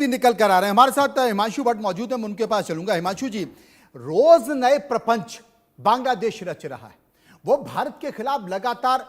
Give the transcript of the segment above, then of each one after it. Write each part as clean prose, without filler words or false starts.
भी निकल कर आ रहे हैं। हमारे साथ हिमांशु भट्ट मौजूद है, मैं उनके पास चलूंगा। हिमांशु जी, रोज नए प्रपंच बांग्लादेश रच रहा है। वो भारत के खिलाफ लगातार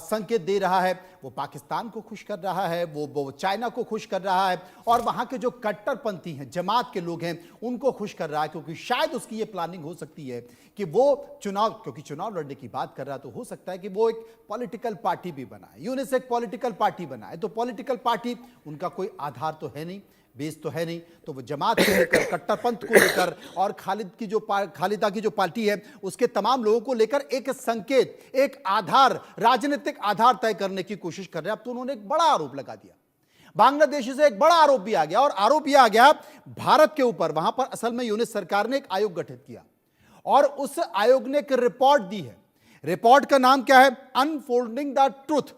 संकेत दे रहा है। वो पाकिस्तान को खुश कर रहा है, वो चाइना को खुश कर रहा है, और वहां के जो कट्टरपंथी हैं, जमात के लोग हैं, उनको खुश कर रहा है। क्योंकि शायद उसकी ये प्लानिंग हो सकती है कि वो चुनाव, क्योंकि चुनाव लड़ने की बात कर रहा है, तो हो सकता है कि वो एक पॉलिटिकल पार्टी भी बनाए, यूनिस एक पॉलिटिकल पार्टी बनाए। तो पॉलिटिकल पार्टी, उनका कोई आधार तो है नहीं, बेस तो है नहीं, तो वो जमात को लेकर, कट्टरपंथ को लेकर, और खालिदा की जो पार्टी है उसके तमाम लोगों को लेकर एक संकेत, एक आधार, राजनीतिक आधार तय करने की कोशिश कर रहे हैं। अब तो उन्होंने एक बड़ा आरोप लगा दिया, बांग्लादेश से एक बड़ा आरोप भी आ गया, और आरोप यह आ गया भारत के ऊपर। वहां पर असल में यूनिस सरकार ने एक आयोग गठित किया, और उस आयोग ने एक रिपोर्ट दी है। रिपोर्ट का नाम क्या है? अनफोल्डिंग द ट्रुथ,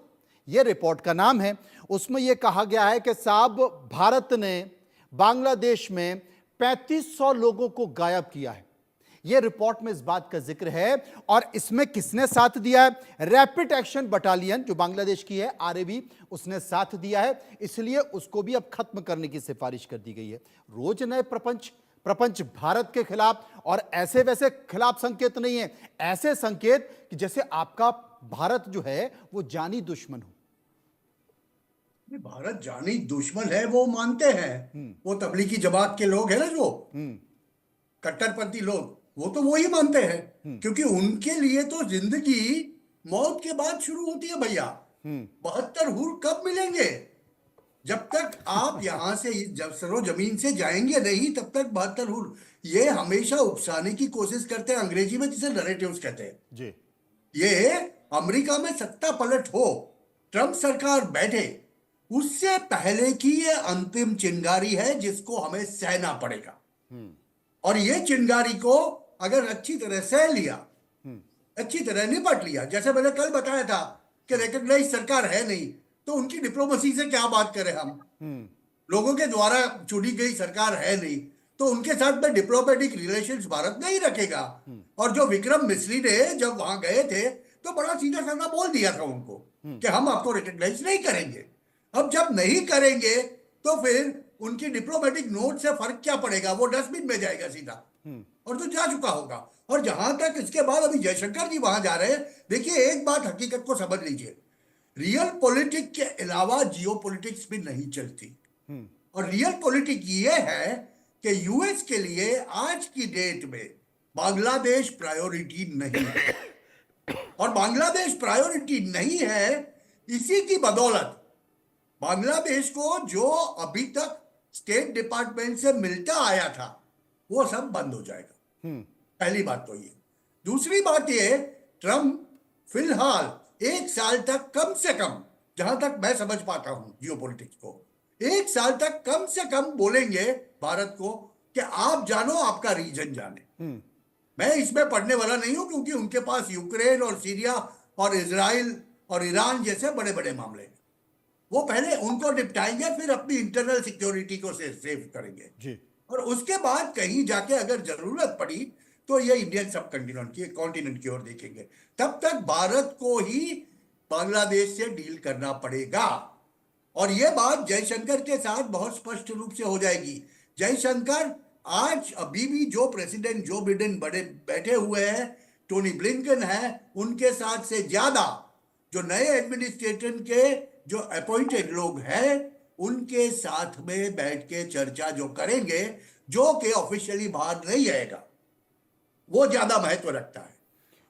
यह रिपोर्ट का नाम है। उसमें यह कहा गया है कि साहब, भारत ने बांग्लादेश में 3500 लोगों को गायब किया है। यह रिपोर्ट में इस बात का जिक्र है। और इसमें किसने साथ दिया है? रैपिड एक्शन बटालियन जो बांग्लादेश की है, आरएबी, उसने साथ दिया है। इसलिए उसको भी अब खत्म करने की सिफारिश कर दी गई है। रोज नए प्रपंच भारत के खिलाफ, और ऐसे वैसे खिलाफ संकेत नहीं है, ऐसे संकेत कि जैसे आपका भारत जो है वो जानी दुश्मन हो। भारत जानी दुश्मन है वो मानते हैं। वो तबलीगी जमात के लोग हैं ना, जो कट्टरपंथी लोग, वो तो वो ही मानते हैं। क्योंकि उनके लिए तो जिंदगी मौत के बाद शुरू होती है भैया। 72 हुर कब मिलेंगे? जब तक आप यहां से जब सरो जमीन से जाएंगे नहीं, तब तक 72 हुर। ये हमेशा उकसाने की कोशिश करते हैं, अंग्रेजी में जिसे नरेटिव्स कहते हैं जी। ये अमेरिका में सत्ता पलट हो, ट्रंप सरकार बैठे, उससे पहले की ये अंतिम चिंगारी है जिसको हमें सहना पड़ेगा। और ये चिंगारी को अगर अच्छी तरह सह लिया, अच्छी तरह निपट लिया, जैसे मैंने कल बताया था कि रिकॉग्नाइज सरकार है नहीं, तो उनकी डिप्लोमेसी से क्या बात करें हम? लोगों के द्वारा चुनी गई सरकार है नहीं, तो उनके साथ में डिप्लोमेटिक रिलेशंस भारत नहीं रखेगा। और जो विक्रम मिश्री ने जब वहां गए थे, तो बड़ा सीधा साधा बोल दिया था उनको कि हम आपको रिकॉग्नाइज नहीं करेंगे। अब जब नहीं करेंगे तो फिर उनकी डिप्लोमेटिक नोट से फर्क क्या पड़ेगा? वो डस्टबिन में जाएगा सीधा, और तो जा चुका होगा। और जहां तक इसके बाद अभी जयशंकर जी वहां जा रहे हैं, देखिए एक बात हकीकत को समझ लीजिए, रियल पॉलिटिक्स के अलावा जियो पॉलिटिक्स भी नहीं चलती। और रियल पॉलिटिक्स ये है कि यूएस के लिए आज की डेट में बांग्लादेश प्रायोरिटी नहीं है। और बांग्लादेश प्रायोरिटी नहीं है, इसी की बदौलत बांग्लादेश को जो अभी तक स्टेट डिपार्टमेंट से मिलता आया था, वो सब बंद हो जाएगा। पहली बात तो ये। दूसरी बात ये, ट्रंप फिलहाल 1 साल तक कम से कम, जहां तक मैं समझ पाता हूं जियोपॉलिटिक्स को, 1 साल तक कम से कम बोलेंगे भारत को कि आप जानो, आपका रीजन जाने। मैं इसमें पढ़ने वाला नहीं हूं, क्योंकि उनके पास यूक्रेन और सीरिया और इजराइल और ईरान जैसे बड़े बड़े मामले हैं। वो पहले उनको निपटाएंगे, फिर अपनी इंटरनल सिक्योरिटी को सेव करेंगे जी। और उसके बाद कहीं जाके अगर जरूरत पड़ी तो ये इंडियन सब कॉन्टिनेंट की ओर देखेंगे। तब तक भारत को ही बांग्लादेश से डील करना पड़ेगा। और ये बात जयशंकर के साथ बहुत स्पष्ट रूप से हो जाएगी। जयशंकर आज अभी भी जो प्रेसिडेंट जो बिडेन बड़े बैठे हुए हैं, टोनी ब्लिंकन है, उनके साथ से ज्यादा जो नए एडमिनिस्ट्रेशन के जो अपॉइंटेड लोग हैं, उनके साथ में बैठ के चर्चा जो करेंगे, जो कि ऑफिशियली बाहर नहीं आएगा, वो ज्यादा महत्व रखता है।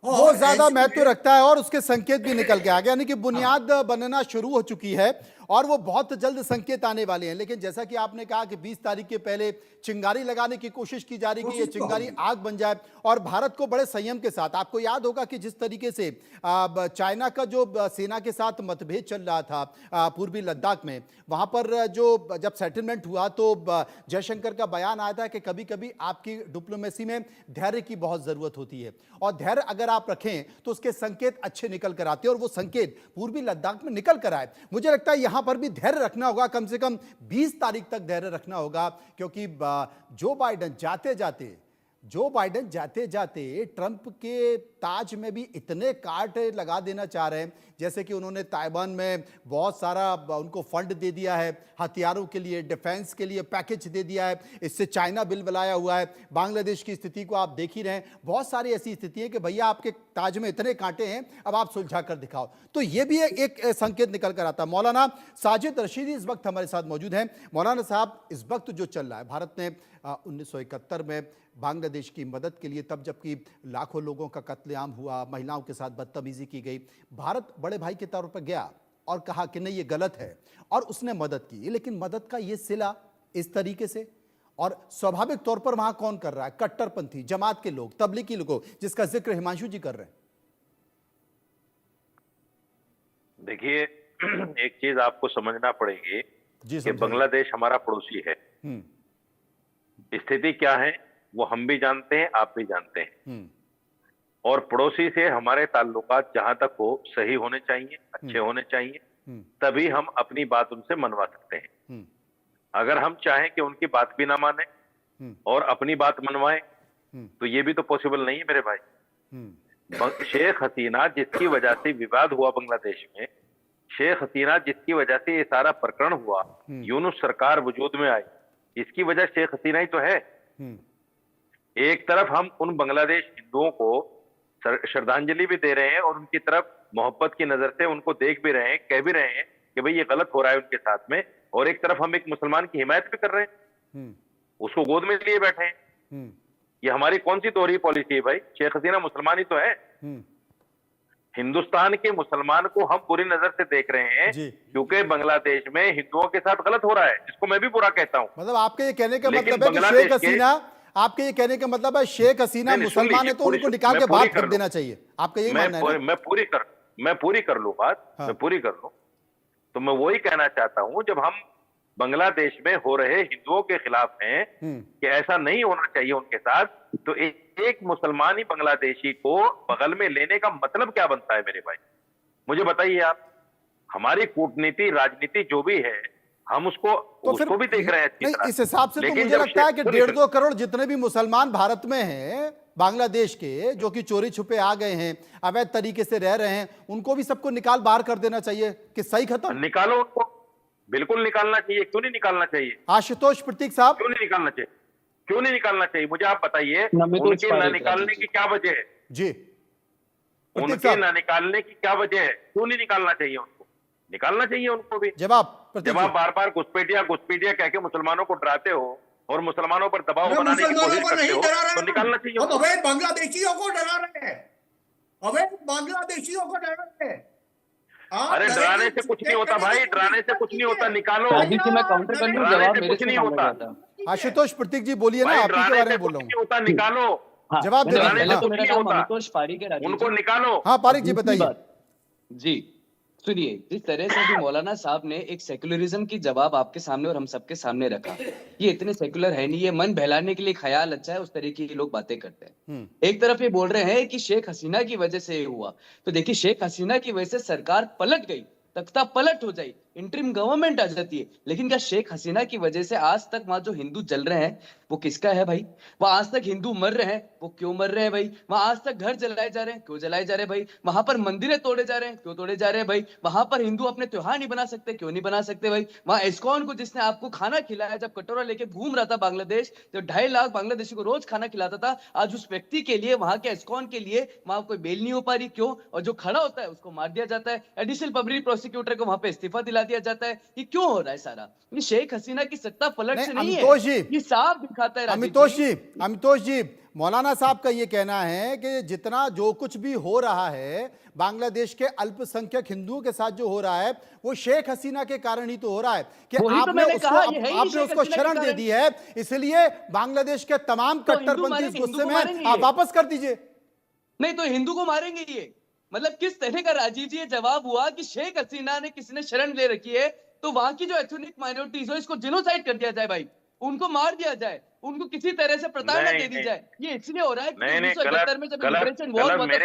वो ज्यादा महत्व रखता है, और उसके संकेत भी निकल के आ गए, यानी कि बुनियाद बनना शुरू हो चुकी है, और वो बहुत जल्द संकेत आने वाले हैं। लेकिन जैसा कि आपने कहा कि 20 तारीख के पहले चिंगारी लगाने की कोशिश की जा रही है कि ये चिंगारी आग बन जाए, और भारत को बड़े संयम के साथ, आपको याद होगा कि जिस तरीके से चाइना का जो सेना के साथ मतभेद चल रहा था पूर्वी लद्दाख में, वहां पर जो जब सेटलमेंट हुआ, तो जयशंकर का बयान आया था कि कभी कभी आपकी डिप्लोमेसी में धैर्य की बहुत जरूरत होती है, और धैर्य अगर आप रखें तो उसके संकेत अच्छे निकल कर आते हैं, और वो संकेत पूर्वी लद्दाख में निकल कर आए। मुझे लगता है यहां पर भी धैर्य रखना होगा, कम से कम 20 तारीख तक धैर्य रखना होगा, क्योंकि जो बाइडेन जाते जाते जो बाइडेन जाते जाते ट्रंप के ताज में भी इतने काट लगा देना चाह रहे हैं, जैसे कि उन्होंने ताइवान में बहुत सारा उनको फंड दे दिया है, हथियारों के लिए, डिफेंस के लिए पैकेज दे दिया है, इससे चाइना बिल बनाया हुआ है। बांग्लादेश की स्थिति को आप देख ही रहे हैं, बहुत सारी ऐसी स्थिति है कि भैया आपके ताज में इतने कांटे हैं, अब आप सुलझा कर दिखाओ। तो ये भी एक संकेत निकल कर आता है। मौलाना साजिद रशीदी इस वक्त हमारे साथ मौजूद हैं। मौलाना साहब, इस वक्त जो चल रहा है, भारत ने 1971 में बांग्लादेश की मदद के लिए, तब जबकि लाखों लोगों का कत्लेआम हुआ, महिलाओं के साथ बदतमीजी की गई, भारत बड़े भाई के तौर पर गया और कहा कि नहीं ये गलत है, और उसने मदद की। लेकिन मदद का ये सिला इस तरीके से, और स्वाभाविक तौर पर वहां कौन कर रहा है? कट्टरपंथी जमात के लोग, तबलीगी लोग, जिसका जिक्र हिमांशु जी कर रहे हैं। देखिए, एक चीज आपको समझना पड़ेगी कि बांग्लादेश हमारा पड़ोसी है। स्थिति क्या है वो हम भी जानते हैं, आप भी जानते हैं। और पड़ोसी से हमारे ताल्लुकात जहां तक हो सही होने चाहिए, अच्छे होने चाहिए, तभी हम अपनी बात उनसे मनवा सकते हैं। अगर हम चाहें कि उनकी बात भी ना माने और अपनी बात मनवाएं, तो ये भी तो पॉसिबल नहीं है मेरे भाई। शेख हसीना जिसकी वजह से विवाद हुआ बांग्लादेश में, शेख हसीना जिसकी वजह से ये सारा प्रकरण हुआ, यूनुस सरकार वजूद में आई, इसकी वजह शेख हसीना ही तो है। एक तरफ हम उन बांग्लादेश हिंदुओं को श्रद्धांजलि भी दे रहे हैं और उनकी तरफ मोहब्बत की नजर से उनको देख भी रहे हैं, कह भी रहे हैं कि भाई ये गलत हो रहा है उनके साथ में, और एक तरफ हम एक मुसलमान की हिमायत भी कर रहे हैं, उसको गोद में लिए बैठे हैं। ये हमारी कौन सी दोहरी पॉलिसी है भाई? शेख हसीना मुसलमान ही तो है। हिंदुस्तान के मुसलमान को हम बुरी नजर से देख रहे हैं क्योंकि बांग्लादेश में हिंदुओं के साथ गलत हो रहा है, जिसको मैं भी बुरा कहता हूं। मतलब आपके ये कहने का मतलब है कि शेख हसीना, आपके ये कहने का मतलब है शेख हसीना मुसलमान है तो उनको निकाल के बाहर कर देना चाहिए, आपका यही मानना है? मैं पूरी कर लूं बात, मैं पूरी कर लूं। तो मैं वही कहना चाहता हूं, जब हम बांग्लादेश में हो रहे हिंदुओं के खिलाफ हैं कि ऐसा नहीं होना चाहिए उनके साथ, तो एक मुसलमान ही बांग्लादेशी को बगल में लेने का मतलब क्या बनता है मेरे भाई? मुझे बताइए आप। हमारी कूटनीति, राजनीति जो भी है, हम उसको भी देख रहे हैं इस हिसाब से। तो मुझे लगता है कि 1.5-2 करोड़ जितने भी मुसलमान भारत में हैं, बांग्लादेश के, जो कि चोरी छुपे आ गए हैं, अवैध तरीके से रह रहे हैं, उनको भी सबको निकाल बाहर कर देना चाहिए कि सही खत्म। निकालो उनको, बिल्कुल निकालना चाहिए। क्यों नहीं निकालना चाहिए? आशुतोष प्रतीक साहब, क्यों नहीं निकालना चाहिए? क्यों नहीं निकालना चाहिए? मुझे आप बताइए, उनके ना निकालने की क्या वजह है? जी, उनके ना निकालने की क्या वजह है? क्यों नहीं निकालना चाहिए उनको? निकालना चाहिए उनको भी। जब आप बार बार घुसपैठिया कह के मुसलमानों को डराते हो और मुसलमानों पर दबाव बनाने की कोशिश करते हो, तो निकालना चाहिए। हम अवैध बांग्लादेशियों को डरा रहे हैं, अवैध बांग्लादेशियों को डरा रहे हैं। अरे डराने से कुछ नहीं होता भाई, डराने से कुछ नहीं होता, निकालो। मैं काउंटर कर लूं, जवाब मेरे कुछ नहीं होता। आशुतोष प्रतीक जी बोलिए ना, आप ही के बारे में बोल रहा हूं। निकालो, जवाब दे रहे हैं। तो मेरा नाम अमितोष पारिक है, उनको निकालो। हाँ पारिक जी बताइए। जी सुनिए, जिस तरह से भी मौलाना साहब ने एक सेक्युलरिज्म की जवाब आपके सामने और हम सबके सामने रखा, ये इतने सेक्युलर है नहीं, ये मन बहलाने के लिए ख्याल अच्छा है, उस तरीके के लोग बातें करते हैं। एक तरफ ये बोल रहे हैं कि शेख हसीना की वजह से ये हुआ, तो देखिए शेख हसीना की वजह से सरकार पलट गई, तख्ता पलट हो जाए, इंटरिम गवर्नमेंट आ जाती है, लेकिन क्या शेख हसीना की वजह से आज तक वहां जो हिंदू जल रहे हैं वो किसका है भाई? वहां आज तक हिंदू मर रहे हैं, वो क्यों मर रहे हैं भाई? वहां आज तक घर जलाए जा रहे हैं, क्यों जलाए जा रहे हैं भाई? वहां पर मंदिरें तोड़े जा रहे हैं, क्यों तोड़े जा रहे हैं भाई? वहां पर हिंदू अपने त्योहार नहीं बना सकते, क्यों नहीं बना सकते भाई? वहां इस्कॉन को जिसने आपको खाना खिलाया, जब कटोरा लेके घूम रहा था बांग्लादेश, जब 2.5 लाख बांग्लादेशी को रोज खाना खिलाता था, आज उस व्यक्ति के लिए, वहां के इस्कॉन के लिए वहां कोई बेल नहीं हो पा रही, क्यों? और जो खड़ा होता है उसको मार दिया जाता है, एडिशनल पब्लिक प्रोसिक्यूटर को वहां पे इस्तीफा दिला दिया जाता है। ये क्यों हो रहा है सारा? ये शेख हसीना की सत्ता पलट से नहीं है, ये साफ दिखाता है। अमितोष जी, मौलाना साहब का ये कहना है कि जितना जो कुछ भी हो रहा है बांग्लादेश के अल्पसंख्यक हिंदुओं के साथ जो हो रहा है, वो शेख हसीना के कारण ही तो हो रहा है कि आपने उसको शरण दे दी है, इसलिए बांग्लादेश के तमाम कट्टरपंथी इस गुस्से में, आप वापस कर दीजिए। नहीं तो हिंदू को मारेंगे ये, मतलब किस तरह का राजीव जी ये जवाब हुआ कि शेख हसीना ने किसी ने शरण ले रखी है, तो वहां की जो एथनिक माइनॉरिटीज हो इसको जिनोसाइड कर दिया जाए भाई, उनको मार दिया जाए, उनको किसी तरह से प्रताड़ना दे दी जाए। ये इसलिए हो रहा है कि 1971 में जब लिबरेशन वॉर हुआ था,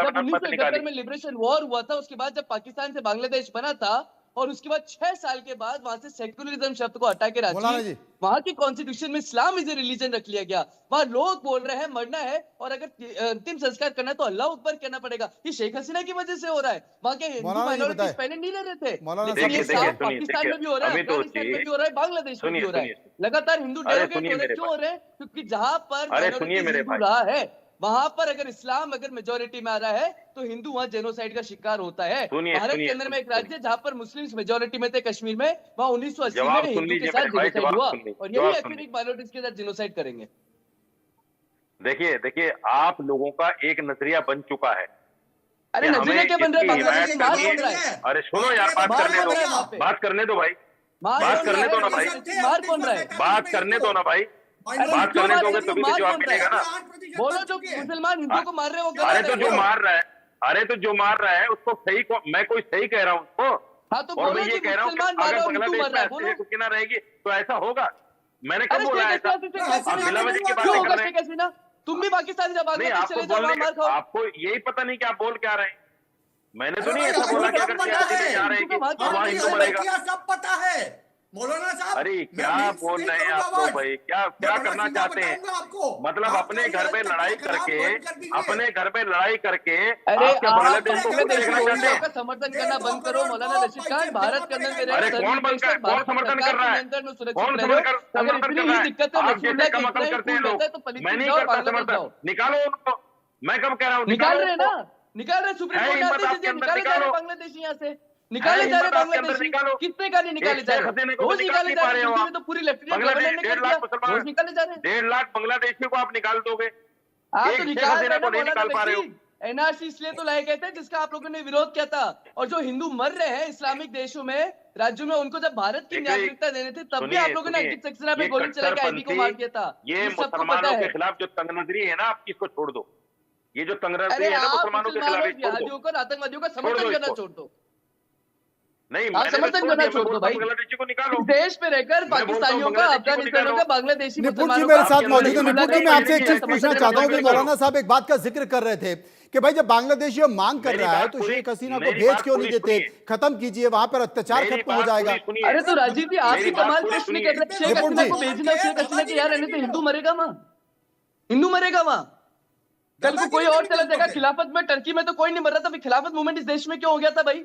जब 1971 में लिबरेशन वॉर हुआ था, उसके बाद जब पाकिस्तान से बांग्लादेश बना था और उसके बाद 6 साल के बाद वहां से सेक्युलरिज्म शब्द को हटा के मौलाना जी। रांची वहां की कॉन्स्टिट्यूशन में इस्लाम इज ए रिलीजन रख लिया गया। वहां लोग बोल रहे हैं मरना है और अगर अंतिम संस्कार करना है तो अल्लाह अकबर कहना पड़ेगा। ये शेख हसीना की वजह से हो रहा है। वहां के हिंदू मौलाना जी माइनॉरिटीज बताएं। पहले नहीं रह रहे थे, मौलाना लेकिन ये देखिए, साफ सुनिए, पाकिस्तान देखिए, में भी हो रहा है, अभी तो अफगानिस्तान में भी हो रहा है, बांग्लादेश में भी सुनिए, हो रहा है। सुनिए। लगातार हिंदू अरे डेरोगेट सुनिए हो रहे हैं। मेरे क्यों हो रहे हैं? क्योंकि जहां पर अरे सुनिए माइनॉरिटीज मेरे हिंदू भाई। रहा है वहां पर अगर इस्लाम अगर मेजोरिटी में आ रहा है तो हिंदू वहां जेनोसाइड का शिकार होता है। सुनिए, भारत सुनिए, के अंदर में एक सुनिए। राज्य है जहां पर मुस्लिम्स मेजोरिटी में थे, कश्मीर में, वहां 1980 जवाब में सुन हिंदू के लीजिए साथ मेरे भाई, जेनोसाइड जवाब हुआ सुन लीजिए, और जवाब यही सुन एथनिक माइनॉरिटीज के साथ जेनोसाइड करेंगे। देखिए आप लोगों का एक नजरिया बन चुका है अरे कि नजरिया हमें क्या बन रहा है? इसकी बांग्लादेश हिमायत में मार करनी बन रहा है, है। अरे सुनो यार, बात मार करने बन दो, रहा है वहां पे, बात करने दो भाई, मार बात बन रहा करने है, दो ना भाई, मार बन रहा है। बात करने दो ना भाई, अरे बात क्यों करने मार दोगे रहे हो? तभी तो मार जवाब बन रहा मिलेगा है। ना। बोलो जो मुसलमान हिंदू को मार रहे हैं वो अरे गलत तो है। जो बोलो। मार रहा है, अरे तो जो मार रहा है उसको सही को मैं कोई सही कह रहा हूँ उसको, हाँ तो और बोलो मैं ये जी, कह रहा हूँ कि मुसलमान मार रहा अगर है और हिंदू बांग्लादेश मर में रहा है, ऐसे बोलो। रुकी ना रहेगी तो ऐसा होगा? मैंने कब अरे बोला शेख ऐसा? हसीना से आप बिलावली की क्यों बातें कर होगा रहे शेख हैं। हसीना? तुम भी पाकिस्तान से नहीं, बांग्लादेश आपको चले जाओ, बोलने वहां मार का खाओ। आपको यही पता नहीं कि आप बोल क्या रहे हैं। मैंने तो अरे नहीं भाई, ऐसा हमको बोला कि सब अगर पता शेख हसीना है। जा रहे हिंदू हैं का वहां कि क्या वहां आपकी हिंदू है? मरेगा। अलबत्तियां सब पता है मौलाना साहब। अरे मैं क्या मिक्स बोल नहीं रहे हैं करूंगा आप लोग वर्ड। भाई, क्या मैं क्या बड़ा करना सीधा चाहते हैं? बताऊंगा आपको। मतलब आप अपने सारी घर पे लड़ाई अलबत्तियां खराब करके, बंद कर दीजिए। अपने घर पे लड़ाई करके अरे आप क्या आप बांग्लादेश को अपने खुद देश देखना में चाहते रोहिंग्याओं हैं? का समर्थन करना 1.5 बंद करो। करोड़ मौलाना को रशीद पैसे खान, भारत के अंदर में रह अरे रहे हो, कौन सभी देश कौन भारत की समर्थन सरकार कर के रहा है? नियंत्रण में सुरक्षित कौन रह रहे हो। अगर समर्थन इतनी कर रहा ही है? दिक्कत है आप नसीरुल्लाह जैसे की, कम इतना अकल ही करते हैं खून बहता है लोग। तो मैं फलस्तीन नहीं जाओ और करता बांग्लादेश समर्थन, जाओ। निकालो उनको। मैं कब कह रहा हूँ निकाल निकालो रहे हैं ना, उनको। निकाल रहे, सुप्रीम है कोर्ट ने हिम्मत आदेश आपके दिया, अंदर, निकाले जा रहे निकालो। बांग्लादेशी यहाँ से, है निकाले जा रहे हिम्मत आपके अंदर, बांग्लादेशी। निकालो। कितने का नहीं निकाले एक जा शेख रहे? हसीना को रोज तो निकाल निकाले नहीं जा पा रहे। रहे हो दिल्ली आप। में तो पूरी लेफ्टिनेंट बांग्लादेश गवर्नर ने कर 1.5 दिया, लाख मुसलमान, रोज निकाले जा रहे हैं। 1.5 लाख बांग्लादेशियों को आप निकाल दोगे, आप एक तो शेख निकाल हसीना रहे को ना नहीं मौलाना निकाल पा रहे हो। रशीद। एनआरसी इसलिए तो लाए गए थे जिसका आप लोगों ने विरोध किया था। और जो हिंदू मर रहे हैं इस्लामिक देशों में, राज्यों में, उनको जब भारत की देखिए, नागरिकता देने थे तब भी सुनिए आप लोगों ने सुनिए, अंकित सक्सेना पे ये गोली चला के आईबी को मार दिया था। ये ये सबको पता मुसलमानों है। के खिलाफ जो तंगनजरी है ना, आपकी, इसको छोड़ दो। ये जो तंगनजरी अरे है ना आप मुसलमानों के मुसलमानों, खिलाफ, ये छोड़ जिहादियों दो। को, आतंकवादियों का छोड़ समर्थन दो करना इसको। छोड़ दो। नहीं, आप मैंने तो समर्थन छोड़ करना दिया। मैं छोड़ दो बोलता हूँ भाई। बांग्लादेशी को निकालो। इस देश पे रहकर मैं बोलता हूँ पाकिस्तानियों का, बांग्लादेशी को अफगानिस्तानियों निकालो। का, बांग्लादेशी निपुण जी मुसलमानों मेरे का साथ मौजूद है। आपके निपुण जी, मैं आपसे एक चीज समर्थन पूछना करने चाहता हूं वाले कि को मौलाना साहब एक बात का जिक्र कर रहे थे कि भाई जब बांग्लादेशी मांग कर मेरी रहा है बात तो पूरी- शेख हसीना को मेरी भेज बात क्यों नहीं पूरी देते? सुनिए। खत्म कीजिए, वहां पर अत्याचार मेरी खत्म हो बात जाएगा। पूरी सुनिए। अरे तो राजीव जी आप मेरी ही बात कमाल पूरी पेश नहीं सुनिए। कर रहे। शेख निपुण हसीना जी। को भेजना चाहिए, हसीना कि यार रहने से हिंदू मरेगा वहां, हिंदू मरेगा वहां। कल को कोई और चला जाएगा खिलाफत में, टर्की में तो कोई नहीं मर रहा था, खिलाफत मूवमेंट इस देश में क्यों हो गया था भाई?